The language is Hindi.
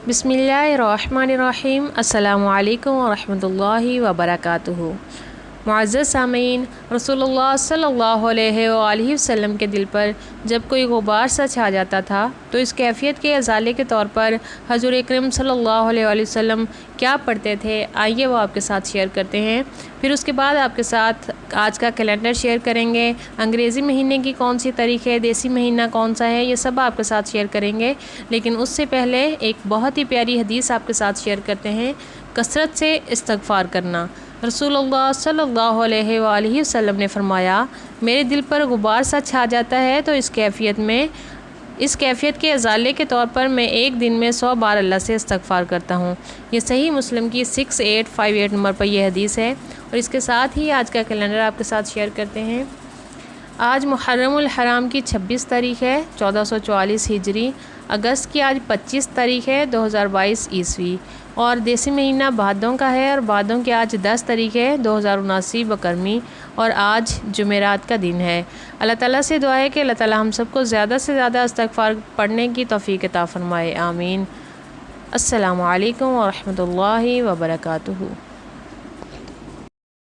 बिस्मिल्लाहिर्रहमानिर्रहीम। अस्सलामु अलैकुम वरहमतुल्लाहि वबरकातुहू। मुअज़्ज़ज़ सामीन, रसूलुल्लाह सल्लल्लाहु अलैहि वसल्लम के दिल पर जब कोई गुबार सा छा जाता था तो इस कैफियत के अज़ाले के तौर पर हज़ूर अकरम सल्लल्लाहु अलैहि वसल्लम क्या पढ़ते थे, आइए वो आपके साथ शेयर करते हैं। फिर उसके बाद आपके साथ आज का कैलेंडर शेयर करेंगे, अंग्रेज़ी महीने की कौन सी तारीख़ है, देसी महीना कौन सा है, ये सब आपके साथ शेयर करेंगे। लेकिन उससे पहले एक बहुत ही प्यारी हदीस आपके साथ शेयर करते हैं, कसरत से इस्तग़फ़ार करना। रसूलुल्लाह सल्लल्लाहु अलैहि वसल्लम ने फरमाया, मेरे दिल पर गुबार सा छा जाता है तो इस कैफियत के अज़ाले के तौर पर मैं एक दिन में 100 बार अल्लाह से इस्तग़फ़ार करता हूँ। ये सही मुस्लिम की 6858 नंबर पर यह हदीस है। और इसके साथ ही आज का कैलेंडर आपके साथ शेयर करते हैं। आज मुहर्रमुल हराम की 26 तारीख़ है 1444 हिजरी। अगस्त की आज 25 तारीख़ है 2022 ईस्वी। और देसी महीना भादों का है और भादों की आज 10 तारीख़ है 2079 बकरमी। और आज जुमेरात का दिन है। अल्लाह ताला से दुआ है कि अल्लाह ताला हम सबको ज़्यादा से ज़्यादा इस्तग़फ़ार पढ़ने की तौफ़ीक़ अता फ़रमाए, आमीन। अस्सलामु अलैकुम व रहमतुल्लाहि व बरकातुहू।